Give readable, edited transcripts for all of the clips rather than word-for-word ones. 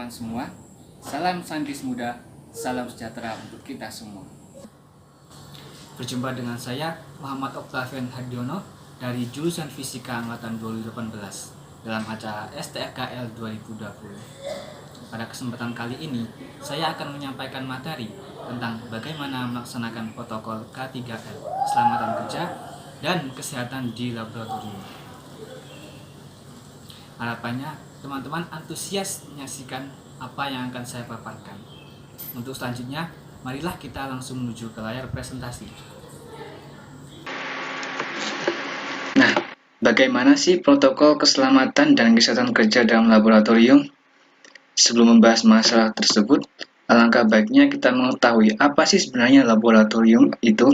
teman-teman semua. Salam saintis muda, salam sejahtera untuk kita semua. Berjumpa dengan saya Muhammad Octavian Hadiono dari jurusan Fisika Angkatan 2018 dalam acara STFKL 2020. Pada kesempatan kali ini, saya akan menyampaikan materi tentang bagaimana melaksanakan protokol K3L, keselamatan kerja dan kesehatan di laboratorium. Harapannya teman-teman antusias menyaksikan apa yang akan saya paparkan. Untuk selanjutnya, marilah kita langsung menuju ke layar presentasi. Nah, bagaimana sih protokol keselamatan dan kesehatan kerja dalam laboratorium? Sebelum membahas masalah tersebut, alangkah baiknya kita mengetahui apa sih sebenarnya laboratorium itu.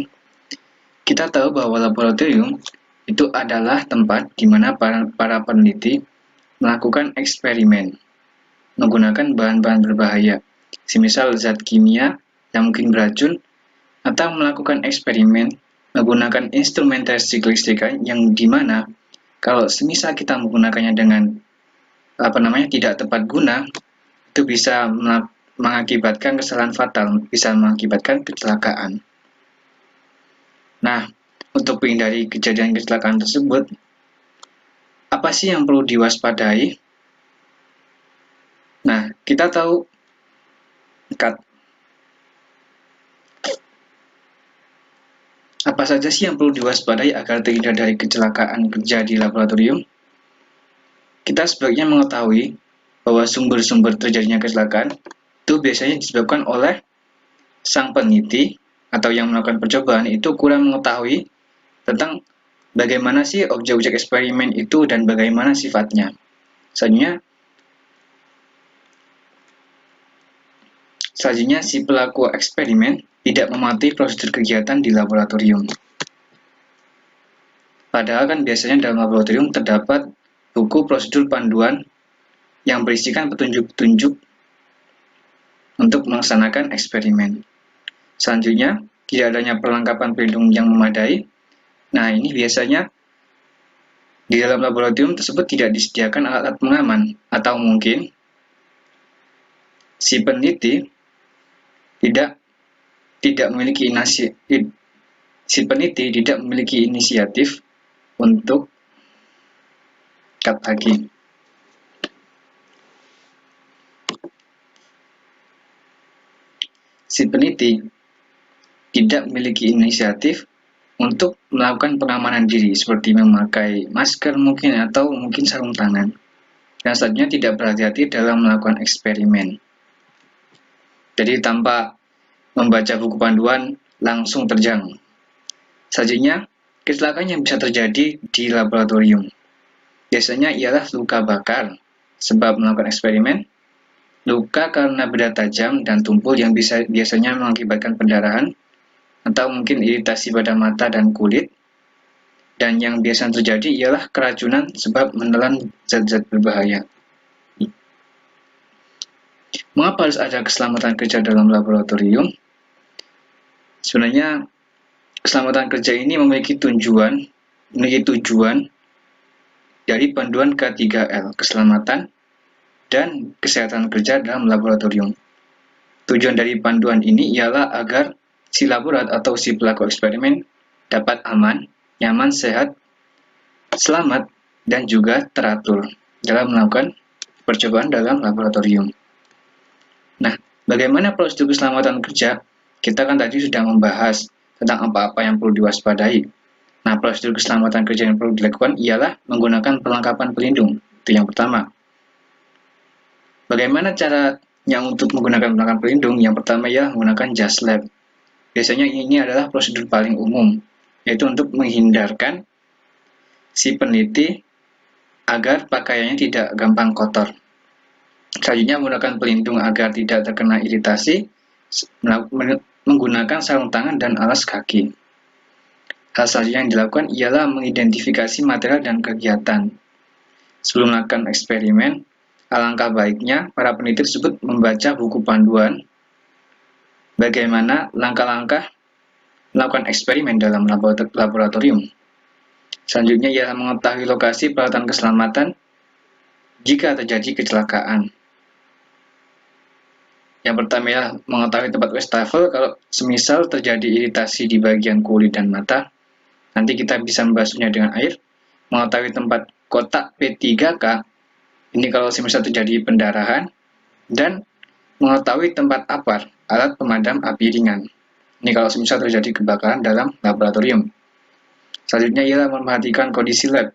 Kita tahu bahwa laboratorium itu adalah tempat di mana para peneliti melakukan eksperimen menggunakan bahan-bahan berbahaya, semisal zat kimia yang mungkin beracun, atau melakukan eksperimen menggunakan instrumen tes kelistrikan yang dimana kalau semisal kita menggunakannya dengan tidak tepat guna, itu bisa mengakibatkan kesalahan fatal, bisa mengakibatkan kecelakaan. Nah, untuk menghindari kejadian kecelakaan tersebut, apa sih yang perlu diwaspadai? Nah, kita tahu apa saja sih yang perlu diwaspadai agar terhindar dari kecelakaan kerja di laboratorium? Kita sebaiknya mengetahui bahwa sumber-sumber terjadinya kecelakaan itu biasanya disebabkan oleh sang peneliti atau yang melakukan percobaan itu kurang mengetahui tentang bagaimana sih objek-objek eksperimen itu dan bagaimana sifatnya. Selanjutnya, si pelaku eksperimen tidak mematuhi prosedur kegiatan di laboratorium. Padahal kan biasanya dalam laboratorium terdapat buku prosedur panduan yang berisikan petunjuk-petunjuk untuk melaksanakan eksperimen. Selanjutnya, tidak adanya perlengkapan pelindung yang memadai. Nah, ini biasanya di dalam laboratorium tersebut tidak disediakan alat-alat pengaman, atau mungkin si peneliti tidak memiliki inisiatif untuk melakukan pengamanan diri seperti memakai masker atau sarung tangan, dan selanjutnya tidak berhati-hati dalam melakukan eksperimen. Jadi tanpa membaca buku panduan langsung terjang. Selanjutnya, kecelakaan yang bisa terjadi di laboratorium biasanya ialah luka bakar sebab melakukan eksperimen, luka karena benda tajam dan tumpul yang biasanya mengakibatkan pendarahan, atau mungkin iritasi pada mata dan kulit, dan yang biasa terjadi ialah keracunan sebab menelan zat-zat berbahaya. Mengapa harus ada keselamatan kerja dalam laboratorium? Sebenarnya keselamatan kerja ini memiliki tujuan dari panduan K3L, keselamatan dan kesehatan kerja dalam laboratorium. Tujuan dari panduan ini ialah agar si laborat atau si pelaku eksperimen dapat aman, nyaman, sehat, selamat, dan juga teratur dalam melakukan percobaan dalam laboratorium. Nah, bagaimana prosedur keselamatan kerja? Kita kan tadi sudah membahas tentang apa-apa yang perlu diwaspadai. Nah, prosedur keselamatan kerja yang perlu dilakukan ialah menggunakan perlengkapan pelindung. Itu yang pertama. Bagaimana caranya untuk menggunakan perlengkapan pelindung? Yang pertama ialah menggunakan jas lab. Biasanya ini adalah prosedur paling umum, yaitu untuk menghindarkan si peneliti agar pakaiannya tidak gampang kotor. Selanjutnya, menggunakan pelindung agar tidak terkena iritasi, menggunakan sarung tangan dan alas kaki. Hal selanjutnya yang dilakukan ialah mengidentifikasi material dan kegiatan. Sebelum melakukan eksperimen, alangkah baiknya para peneliti tersebut membaca buku panduan bagaimana langkah-langkah melakukan eksperimen dalam laboratorium. Selanjutnya ialah mengetahui lokasi peralatan keselamatan jika terjadi kecelakaan. Yang pertama ya mengetahui tempat wastafel kalau semisal terjadi iritasi di bagian kulit dan mata, nanti kita bisa membasuhnya dengan air. Mengetahui tempat kotak P3K, ini kalau semisal terjadi pendarahan, dan mengetahui tempat APAR, alat pemadam api ringan. Ini kalau semisal terjadi kebakaran dalam laboratorium. Selanjutnya ialah memperhatikan kondisi lab.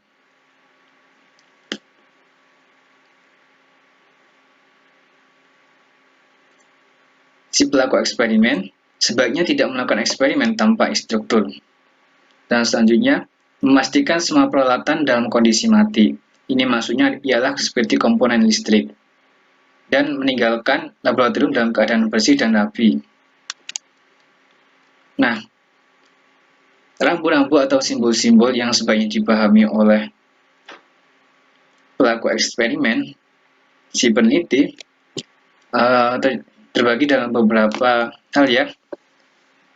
Si pelaku eksperimen sebaiknya tidak melakukan eksperimen tanpa instruktur. Dan selanjutnya, memastikan semua peralatan dalam kondisi mati. Ini maksudnya ialah seperti komponen listrik. Dan meninggalkan laboratorium dalam keadaan bersih dan rapi. Nah, rambu-rambu atau simbol-simbol yang sebaiknya dipahami oleh pelaku eksperimen, si peneliti, terbagi dalam beberapa hal ya.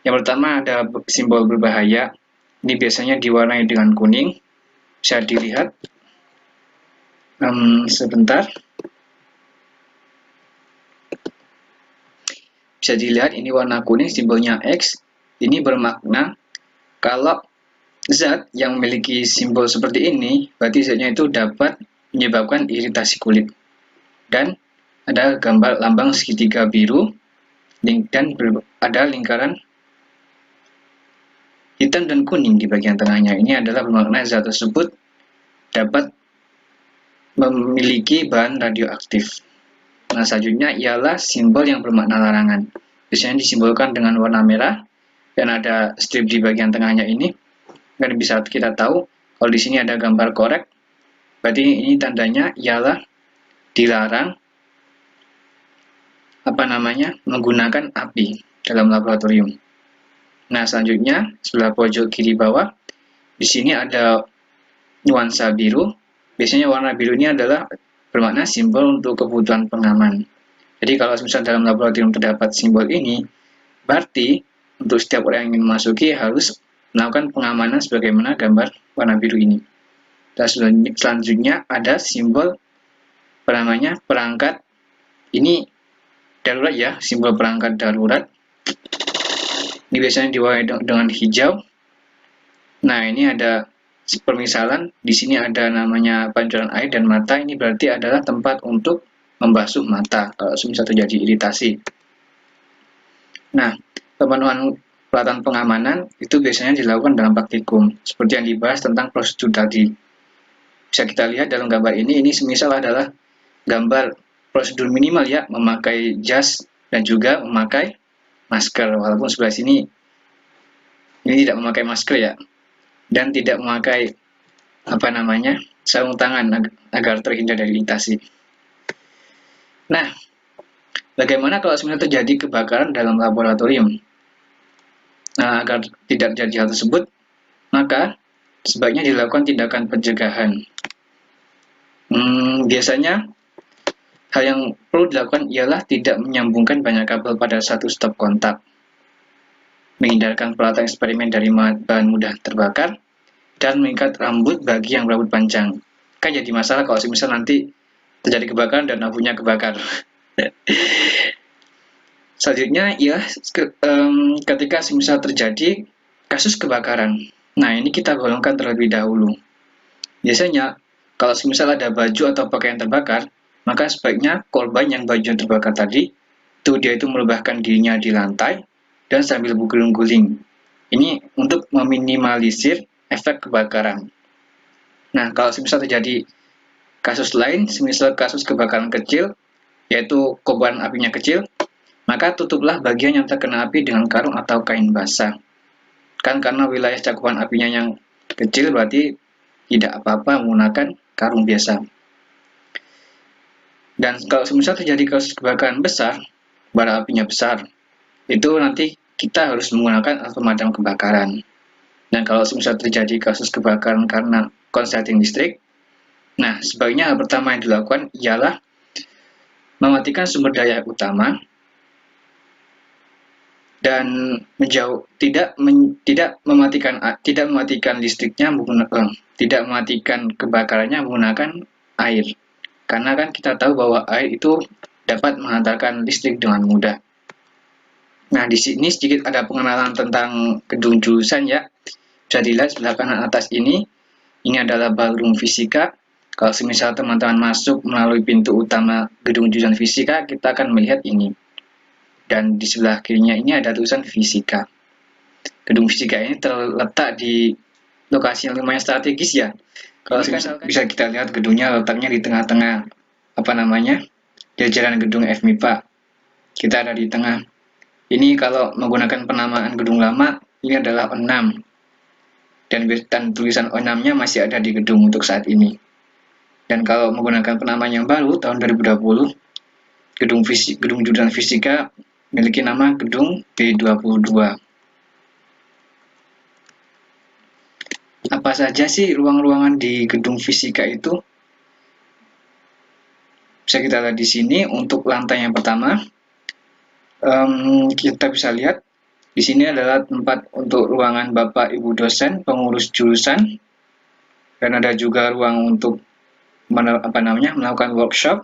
Yang pertama ada simbol berbahaya. Ini biasanya diwarnai dengan kuning. Bisa dilihat. Sebentar. Bisa dilihat ini warna kuning, simbolnya X. Ini bermakna kalau zat yang memiliki simbol seperti ini, berarti zatnya itu dapat menyebabkan iritasi kulit. Dan ada gambar lambang segitiga biru, dan ada lingkaran hitam dan kuning di bagian tengahnya. Ini adalah bermakna zat tersebut dapat memiliki bahan radioaktif. Nah, selanjutnya ialah simbol yang bermakna larangan. Biasanya disimbolkan dengan warna merah dan ada strip di bagian tengahnya ini. Dan bisa kita tahu kalau di sini ada gambar korek, berarti ini tandanya ialah dilarang menggunakan api dalam laboratorium. Nah, selanjutnya sebelah pojok kiri bawah, di sini ada nuansa biru. Biasanya warna biru ini adalah bermakna simbol untuk kebutuhan pengaman. Jadi kalau misalnya dalam laboratorium terdapat simbol ini, berarti untuk setiap orang yang ingin memasuki harus melakukan pengamanan sebagaimana gambar warna biru ini. Dan selanjutnya ada simbol perangkat. Ini darurat ya, simbol perangkat darurat. Ini biasanya diwarnai dengan hijau. Nah, ini ada permisalan. Di sini ada namanya pancuran air dan mata. Ini berarti adalah tempat untuk membasuh mata kalau misal terjadi iritasi. Nah, pemenuhan peralatan pengamanan itu biasanya dilakukan dalam praktikum, seperti yang dibahas tentang prosedur tadi. Bisa kita lihat dalam gambar ini semisal adalah gambar prosedur minimal ya, memakai jas dan juga memakai masker, walaupun sebelah sini ini tidak memakai masker ya, dan tidak memakai sarung tangan agar terhindar dari iritasi. Nah, bagaimana kalau sebenarnya terjadi kebakaran dalam laboratorium? Nah, agar tidak terjadi hal tersebut, maka sebaiknya dilakukan tindakan pencegahan. Biasanya hal yang perlu dilakukan ialah tidak menyambungkan banyak kabel pada satu stop kontak, menghindarkan peralatan eksperimen dari bahan mudah terbakar, dan mengikat rambut bagi yang berambut panjang. Kan jadi masalah kalau misal nanti terjadi kebakaran dan rambutnya kebakar. Selanjutnya ya ketika misal terjadi kasus kebakaran. Nah, ini kita golongkan terlebih dahulu. Biasanya kalau misal ada baju atau pakaian terbakar, maka sebaiknya korban yang baju yang terbakar tadi dia itu merebahkan dirinya di lantai dan sambil berguling-guling. Ini untuk meminimalisir efek kebakaran. Nah, kalau misal terjadi kasus lain, semisal kasus kebakaran kecil, yaitu kobaran apinya kecil, maka tutuplah bagian yang terkena api dengan karung atau kain basah. Kan karena wilayah cakupan apinya yang kecil, berarti tidak apa-apa menggunakan karung biasa. Dan kalau semisal terjadi kasus kebakaran besar, bara apinya besar, itu nanti kita harus menggunakan alat pemadam kebakaran. Dan kalau semisal terjadi kasus kebakaran karena konsleting listrik, nah sebaiknya hal pertama yang dilakukan ialah mematikan sumber daya utama dan tidak mematikan listriknya, tidak mematikan kebakarannya menggunakan air. Karena kan kita tahu bahwa air itu dapat menghantarkan listrik dengan mudah. Nah, di sini sedikit ada pengenalan tentang gedung jurusan ya. Bisa dilihat sebelah kanan atas ini adalah ballroom fisika. Kalau misal teman-teman masuk melalui pintu utama gedung jurusan fisika, kita akan melihat ini. Dan di sebelah kirinya ini ada tulisan fisika. Gedung fisika ini terletak di lokasi yang lumayan strategis ya. Kalau bisa kita lihat gedungnya letaknya di tengah-tengah jajaran gedung FMIPA. Kita ada di tengah. Ini kalau menggunakan penamaan gedung lama, ini adalah O6. Dan tulisan O6-nya masih ada di gedung untuk saat ini. Dan kalau menggunakan penamaan yang baru, tahun 2020, gedung jurusan fisika memiliki nama gedung B22. Apa saja sih ruang-ruangan di gedung fisika itu? Bisa kita lihat di sini untuk lantai yang pertama. Kita bisa lihat di sini adalah tempat untuk ruangan Bapak Ibu dosen, pengurus jurusan, dan ada juga ruang untuk melakukan workshop.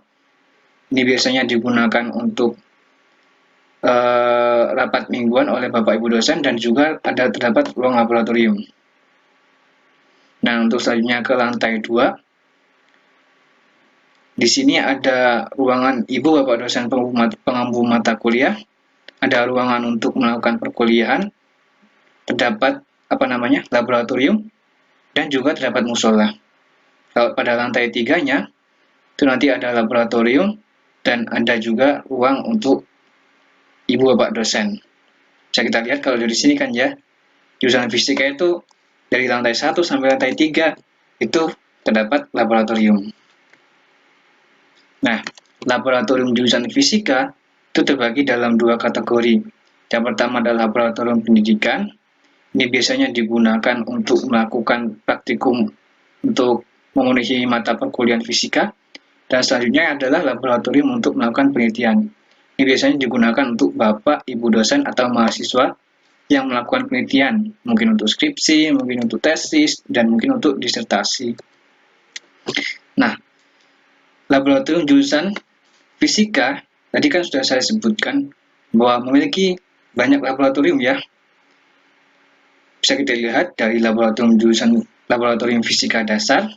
Ini biasanya digunakan untuk rapat mingguan oleh Bapak Ibu dosen, dan juga terdapat ruang laboratorium. Nah, untuk selanjutnya ke lantai 2. Di sini ada ruangan Ibu Bapak dosen pengampu mata kuliah. Ada ruangan untuk melakukan perkuliahan, terdapat laboratorium, dan juga terdapat musola. Kalau pada lantai 3-nya itu nanti ada laboratorium dan ada juga ruang untuk Ibu Bapak dosen. Bisa kita lihat kalau dari sini kan ya, jurusan fisika itu dari lantai 1 sampai lantai 3 itu terdapat laboratorium. Nah, laboratorium jurusan fisika itu terbagi dalam 2 kategori. Yang pertama adalah laboratorium pendidikan. Ini biasanya digunakan untuk melakukan praktikum untuk memenuhi mata perkuliahan fisika. Dan selanjutnya adalah laboratorium untuk melakukan penelitian. Ini biasanya digunakan untuk Bapak, Ibu dosen atau mahasiswa yang melakukan penelitian. Mungkin untuk skripsi, mungkin untuk tesis, dan mungkin untuk disertasi. Nah, laboratorium jurusan fisika tadi kan sudah saya sebutkan bahwa memiliki banyak laboratorium ya. Bisa kita lihat dari laboratorium fisika dasar,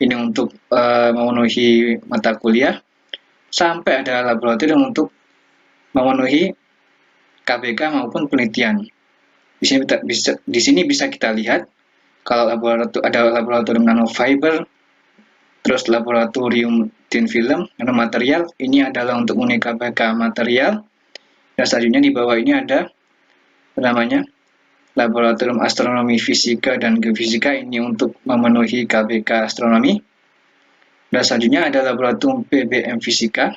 ini untuk memenuhi mata kuliah, sampai ada laboratorium untuk memenuhi KBK maupun penelitian. Di sini bisa kita lihat kalau ada laboratorium nanofiber, terus laboratorium thin film, nanomaterial, ini adalah untuk memenuhi KBK material. Dan selanjutnya di bawah ini ada laboratorium astronomi fisika dan geofisika, ini untuk memenuhi KBK astronomi. Dan selanjutnya ada laboratorium PBM fisika,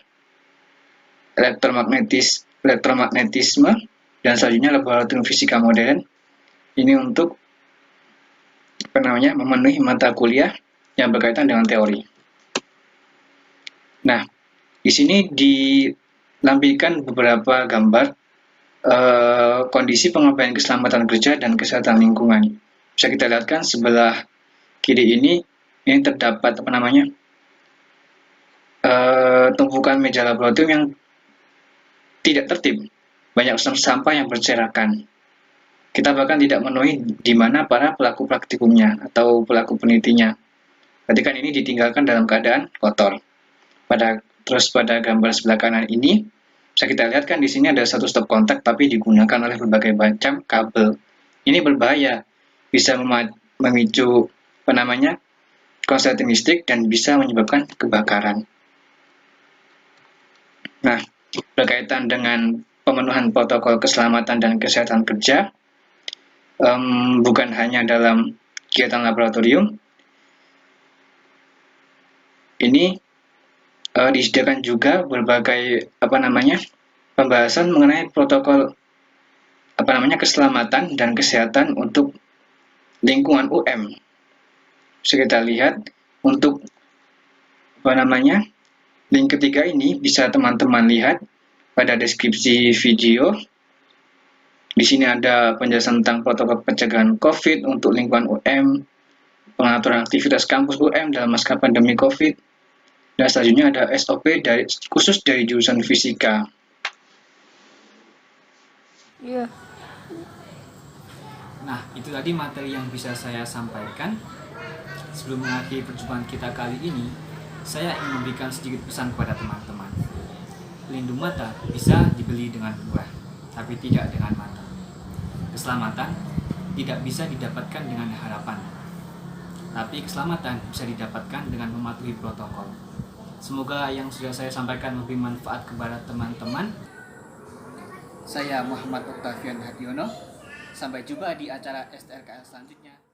elektromagnetisme, dan selanjutnya laboratorium fisika modern. Ini untuk memenuhi mata kuliah yang berkaitan dengan teori. Nah, di sini dilampirkan beberapa gambar kondisi pengabaian keselamatan kerja dan kesehatan lingkungan. Bisa kita lihatkan sebelah kiri ini terdapat tumpukan meja laboratorium yang tidak tertib, banyak sampah yang berserakan. Kita bahkan tidak memenuhi di mana para pelaku praktikumnya atau pelaku penelitinya. Berarti kan ini ditinggalkan dalam keadaan kotor. Terus pada gambar sebelah kanan ini bisa kita lihat kan di sini ada satu stop kontak tapi digunakan oleh berbagai macam kabel. Ini berbahaya, bisa memicu konsleting listrik dan bisa menyebabkan kebakaran. Nah, berkaitan dengan pemenuhan protokol keselamatan dan kesehatan kerja, bukan hanya dalam kegiatan laboratorium, ini disediakan juga berbagai pembahasan mengenai protokol keselamatan dan kesehatan untuk lingkungan UM. Bisa kita lihat untuk link ketiga ini bisa teman-teman lihat pada deskripsi video. Di sini ada penjelasan tentang protokol pencegahan COVID untuk lingkungan UM, pengaturan aktivitas kampus UM dalam masa pandemi COVID, Dan selanjutnya ada SOP khusus dari jurusan fisika. Iya. Nah, itu tadi materi yang bisa saya sampaikan. Sebelum mengakhiri perjumpaan kita kali ini, saya ingin memberikan sedikit pesan kepada teman-teman. Pelindung mata bisa dibeli dengan murah, tapi tidak dengan mata. Keselamatan tidak bisa didapatkan dengan harapan, tapi keselamatan bisa didapatkan dengan mematuhi protokol. Semoga yang sudah saya sampaikan memberi manfaat kepada teman-teman. Saya Muhammad Oktavian Hadiono. Sampai jumpa di acara STRKS selanjutnya.